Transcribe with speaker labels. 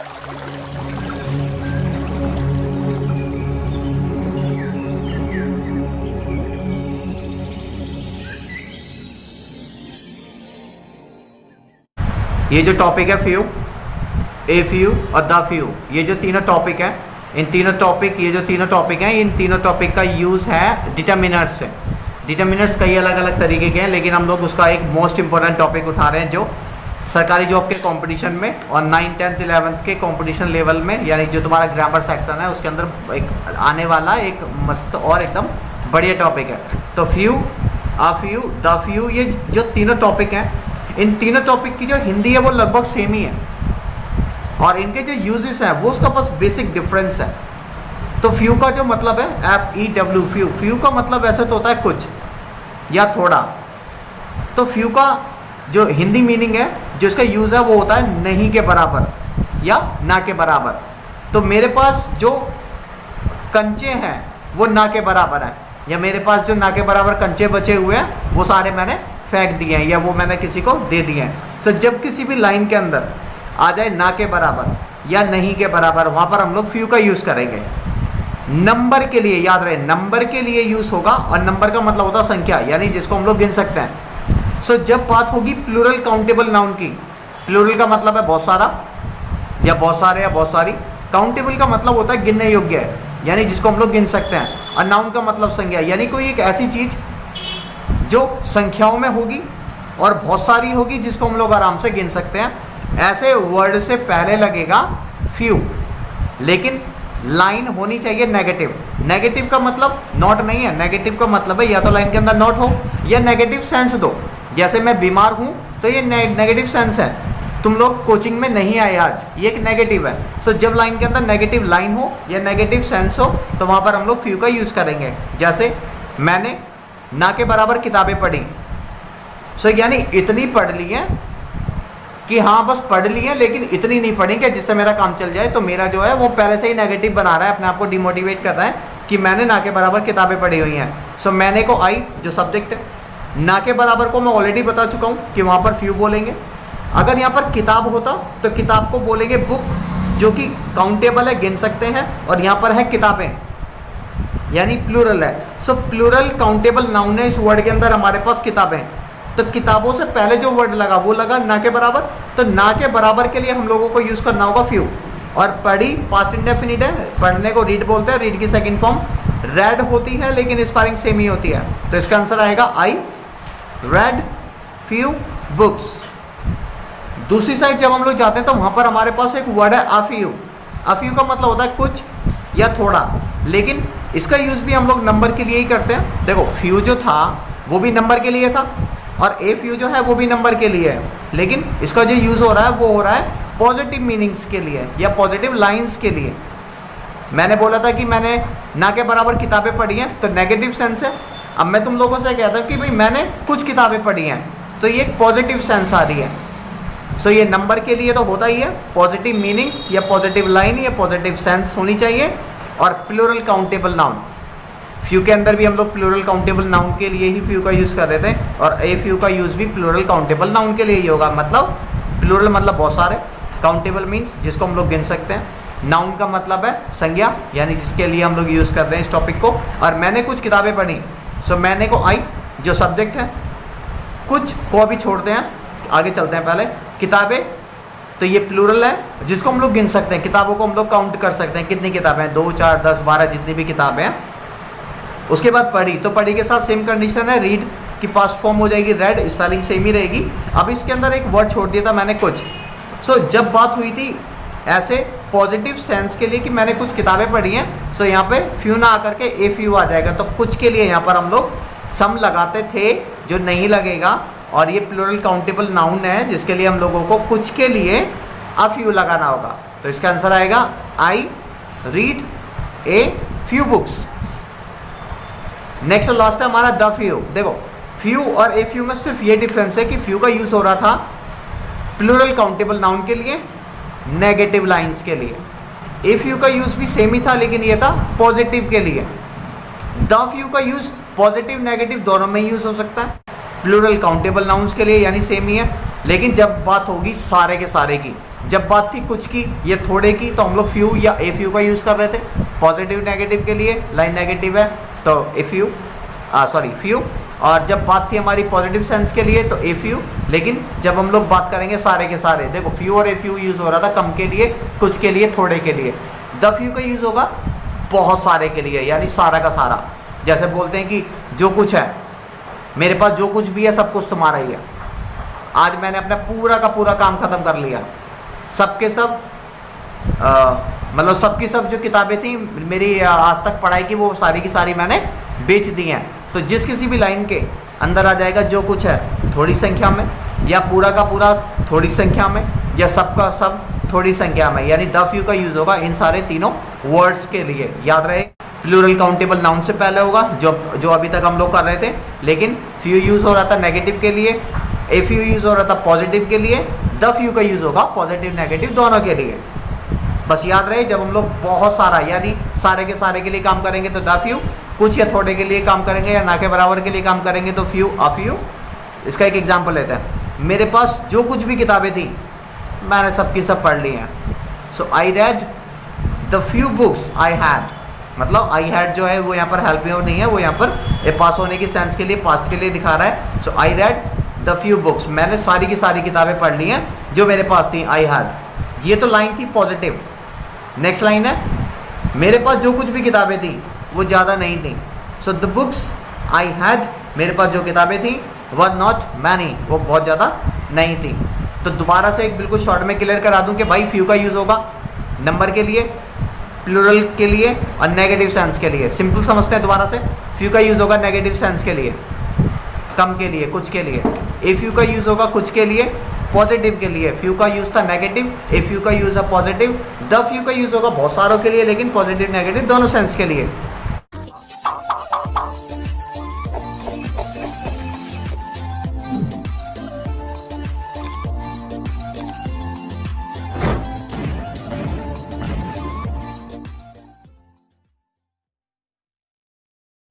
Speaker 1: ये जो टॉपिक है फ्यू, ए फ्यू और द फ्यू, ये जो तीनों टॉपिक हैं, इन तीनों टॉपिक, ये जो तीनों टॉपिक हैं, इन तीनों टॉपिक का यूज़ है डिटर्मिनर्स से। डिटर्मिनर्स कई अलग अलग तरीके के हैं, लेकिन हम लोग उसका एक मोस्ट इंपॉर्टेंट टॉपिक उठा रहे हैं जो सरकारी जॉब के कंपटीशन में और 9th 10th 11th के कंपटीशन लेवल में, यानी जो तुम्हारा ग्रामर सेक्शन है उसके अंदर एक आने वाला एक मस्त और एकदम बढ़िया टॉपिक है। तो few, a few, the few, ये जो तीनों टॉपिक हैं, इन तीनों टॉपिक की जो हिंदी है वो लगभग सेम ही है, और इनके जो यूजेस हैं वो उसका बस बेसिक डिफरेंस है। तो फ्यू का जो मतलब है FEW, फ्यू, फ्यू का मतलब ऐसे तो होता है कुछ या थोड़ा। तो फ्यू का जो हिंदी मीनिंग है, जो इसका यूज़ है वो होता है नहीं के बराबर या ना के बराबर। तो मेरे पास जो कंचे हैं वो ना के बराबर हैं, या मेरे पास जो ना के बराबर कंचे बचे हुए हैं वो सारे मैंने फेंक दिए हैं या वो मैंने किसी को दे दिए हैं। तो जब किसी भी लाइन के अंदर आ जाए ना के बराबर या नहीं के बराबर, वहाँ पर हम लोग फ्यू का यूज़ करेंगे। नंबर के लिए याद रहे, नंबर के लिए यूज़ होगा, और नंबर का मतलब होता है संख्या, यानी जिसको हम लोग गिन सकते हैं। सो जब बात होगी प्लूरल काउंटेबल नाउन की, प्लूरल का मतलब है बहुत सारा या बहुत सारे या बहुत सारी, काउंटेबल का मतलब होता है गिनने योग्य है, यानी जिसको हम लोग गिन सकते हैं, और नाउन का मतलब संज्ञा, यानी कोई एक ऐसी चीज़ जो संख्याओं में होगी और बहुत सारी होगी जिसको हम लोग आराम से गिन सकते हैं। ऐसे वर्ड से पहले लगेगा फ्यू, लेकिन लाइन होनी चाहिए नेगेटिव। नेगेटिव का मतलब नॉट नहीं है, नेगेटिव का मतलब है या तो लाइन के अंदर नॉट हो या नेगेटिव सेंस दो। जैसे मैं बीमार हूँ तो ये नेगेटिव सेंस है, तुम लोग कोचिंग में नहीं आए आज, ये एक नेगेटिव है। सो जब लाइन के अंदर नेगेटिव लाइन हो या नेगेटिव सेंस हो तो वहाँ पर हम लोग फ्यू का यूज़ करेंगे। जैसे मैंने ना के बराबर किताबें पढ़ी, सो यानी इतनी पढ़ ली है कि हाँ बस पढ़ ली है, लेकिन इतनी नहीं पढ़ी कि जिससे मेरा काम चल जाए। तो मेरा जो है वो पहले से ही नेगेटिव बना रहा है, अपने आप को डिमोटिवेट कर रहा है कि मैंने ना के बराबर किताबें पढ़ी हुई हैं। सो मैंने को आई जो सब्जेक्ट है, ना के बराबर को मैं ऑलरेडी बता चुका हूँ कि वहाँ पर फ्यू बोलेंगे। अगर यहाँ पर किताब होता तो किताब को बोलेंगे बुक, जो कि काउंटेबल है, गिन सकते हैं, और यहाँ पर है किताबें, यानी प्लूरल है। सो प्लूरल काउंटेबल नाउन है इस वर्ड के अंदर हमारे पास किताबें। तो किताबों से पहले जो वर्ड लगा वो लगा ना के बराबर, तो ना के बराबर के लिए हम लोगों को यूज़ करना होगा फ्यू। और पढ़ी पास्ट इंडेफिनिट है, पढ़ने को रीड बोलते हैं, रीड की सेकंड फॉर्म रेड होती है, लेकिन स्पेलिंग सेम ही होती है। तो इसका आंसर आएगा आई रेड फ्यू बुक्स। दूसरी साइड जब हम लोग जाते हैं तो वहाँ पर हमारे पास एक वर्ड है अफ्यू। अफ्यू का मतलब होता है कुछ या थोड़ा, लेकिन इसका यूज़ भी हम लोग नंबर के लिए ही करते हैं। देखो फ्यू जो था वो भी नंबर के लिए था, और ए फ्यू जो है वो भी नंबर के लिए है, लेकिन इसका जो यूज़ हो रहा है वो हो रहा है पॉजिटिव मीनिंग्स के लिए या पॉजिटिव लाइंस के लिए। मैंने बोला था कि मैंने ना के बराबर किताबें पढ़ी हैं, तो नेगेटिव सेंस है। अब मैं तुम लोगों से कहता हूँ कि भाई मैंने कुछ किताबें पढ़ी हैं, तो ये एक पॉजिटिव सेंस आ रही है। सो ये नंबर के लिए तो होता ही है, पॉजिटिव मीनिंग्स या पॉजिटिव लाइन या पॉजिटिव सेंस होनी चाहिए। और प्लूरल काउंटेबल नाउन, फ्यू के अंदर भी हम लोग प्लूरल काउंटेबल नाउन के लिए ही फ्यू का यूज़ कर रहे थे, और ए फ्यू का यूज़ भी प्लूरल काउंटेबल नाउन के लिए ही होगा। मतलब प्लूरल मतलब बहुत सारे, काउंटेबल मीन्स जिसको हम लोग गिन सकते हैं, नाउन का मतलब है संज्ञा, यानी जिसके लिए हम लोग यूज़ कर रहे हैं इस टॉपिक को। और मैंने कुछ किताबें पढ़ी, सो मैंने को आई जो सब्जेक्ट है, कुछ को अभी छोड़ते हैं, आगे चलते हैं। पहले किताबें, तो ये प्लूरल है जिसको हम लोग गिन सकते हैं, किताबों को हम लोग काउंट कर सकते हैं कितनी किताबें हैं, 2 4 10 12 जितनी भी किताबें हैं। उसके बाद पढ़ी, तो पढ़ी के साथ सेम कंडीशन है, रीड की पास्ट फॉर्म हो जाएगी रेड, स्पेलिंग सेम ही रहेगी। अब इसके अंदर एक वर्ड छोड़ दिया था मैंने कुछ। सो जब बात हुई थी ऐसे पॉजिटिव सेंस के लिए कि मैंने कुछ किताबें पढ़ी हैं, सो यहाँ पे फ्यू ना आकर के ए फ्यू आ जाएगा। तो कुछ के लिए यहाँ पर हम लोग सम लगाते थे जो नहीं लगेगा, और ये प्लूरल काउंटेबल नाउन है जिसके लिए हम लोगों को कुछ के लिए अ फ्यू लगाना होगा। तो इसका आंसर आएगा I read a few books. Next और लास्ट है हमारा द फ्यू। देखो फ्यू और ए फ्यू में सिर्फ ये डिफरेंस है कि फ्यू का यूज़ हो रहा था प्लूरल काउंटेबल नाउन के लिए, नेगेटिव लाइंस के लिए। ए फ्यू का यूज़ भी सेम ही था, लेकिन ये था पॉजिटिव के लिए। द फ्यू का यूज़ पॉजिटिव नेगेटिव दोनों में यूज़ हो सकता है, प्लूरल काउंटेबल नाउन्स के लिए यानी सेम ही है। लेकिन जब बात होगी सारे के सारे की, जब बात थी कुछ की या थोड़े की तो हम लोग फ्यू या ए फ्यू का यूज़ कर रहे थे पॉजिटिव नेगेटिव के लिए, लाइन नेगेटिव है तो ए फ्यू फ्यू। और जब बात थी हमारी पॉजिटिव सेंस के लिए तो ए फ्यू। लेकिन जब हम लोग बात करेंगे सारे के सारे, देखो फ्यू और ए फ्यू यूज़ हो रहा था कम के लिए, कुछ के लिए, थोड़े के लिए। द फ्यू का यूज़ होगा बहुत सारे के लिए, यानी सारा का सारा। जैसे बोलते हैं कि जो कुछ है मेरे पास, जो कुछ भी है सब कुछ तुम्हारा ही है। आज मैंने अपना पूरा का पूरा काम ख़त्म कर लिया, सब के सब मतलब सब की सब जो किताबें थी मेरी आज तक पढ़ाई की, वो सारी की सारी मैंने बेच दी हैं। तो जिस किसी भी लाइन के अंदर आ जाएगा जो कुछ है थोड़ी संख्या में, या पूरा का पूरा थोड़ी संख्या में, या सब का सब थोड़ी संख्या में, यानी द फ्यू का यूज़ होगा इन सारे तीनों वर्ड्स के लिए। याद रहे प्लूरल काउंटेबल नाउन से पहले होगा, जो अभी तक हम लोग कर रहे थे। लेकिन फ्यू यूज़ हो रहा था नेगेटिव के लिए, ए फ्यू यूज़ हो रहा था पॉजिटिव के लिए, द फ्यू का यूज़ होगा पॉजिटिव नेगेटिव दोनों के लिए। बस याद रहे जब हम लोग बहुत सारा यानी सारे के सारे के लिए काम करेंगे तो द फ्यू, कुछ या थोड़े के लिए काम करेंगे या ना के बराबर के लिए काम करेंगे तो फ्यू अ फ्यू। इसका एक एग्जांपल लेते हैं। मेरे पास जो कुछ भी किताबें थी मैंने सबकी सब पढ़ ली हैं। So I read the few books I had, मतलब आई हैड जो है वो यहाँ पर हेल्प नहीं है, वो यहाँ पर पास होने की सेंस के लिए, पास्ट के लिए दिखा रहा है। So I read the few books, मैंने सारी की सारी किताबें पढ़ ली हैं जो मेरे पास थी, आई हैड। ये तो लाइन थी पॉजिटिव। नेक्स्ट लाइन है मेरे पास जो कुछ भी किताबें थी वो ज़्यादा नहीं थी। So the books I had, मेरे पास जो किताबें थी वर नॉट मैनी, वो बहुत ज़्यादा नहीं थी। तो दोबारा से एक बिल्कुल शॉर्ट में क्लियर करा दूं कि भाई फ्यू का यूज़ होगा नंबर के लिए, प्लूरल के लिए और नेगेटिव सेंस के लिए। सिंपल समझते हैं दोबारा से, फ्यू का यूज़ होगा नेगेटिव सेंस के लिए, कम के लिए, कुछ के लिए। ए फ्यू का यूज़ होगा कुछ के लिए, पॉजिटिव के लिए। फ्यू का यूज़ था नेगेटिव, ए फ्यू का यूज़ है पॉजिटिव। द फ्यू का यूज़ होगा बहुत सारों के लिए, लेकिन पॉजिटिव नेगेटिव दोनों सेंस के लिए।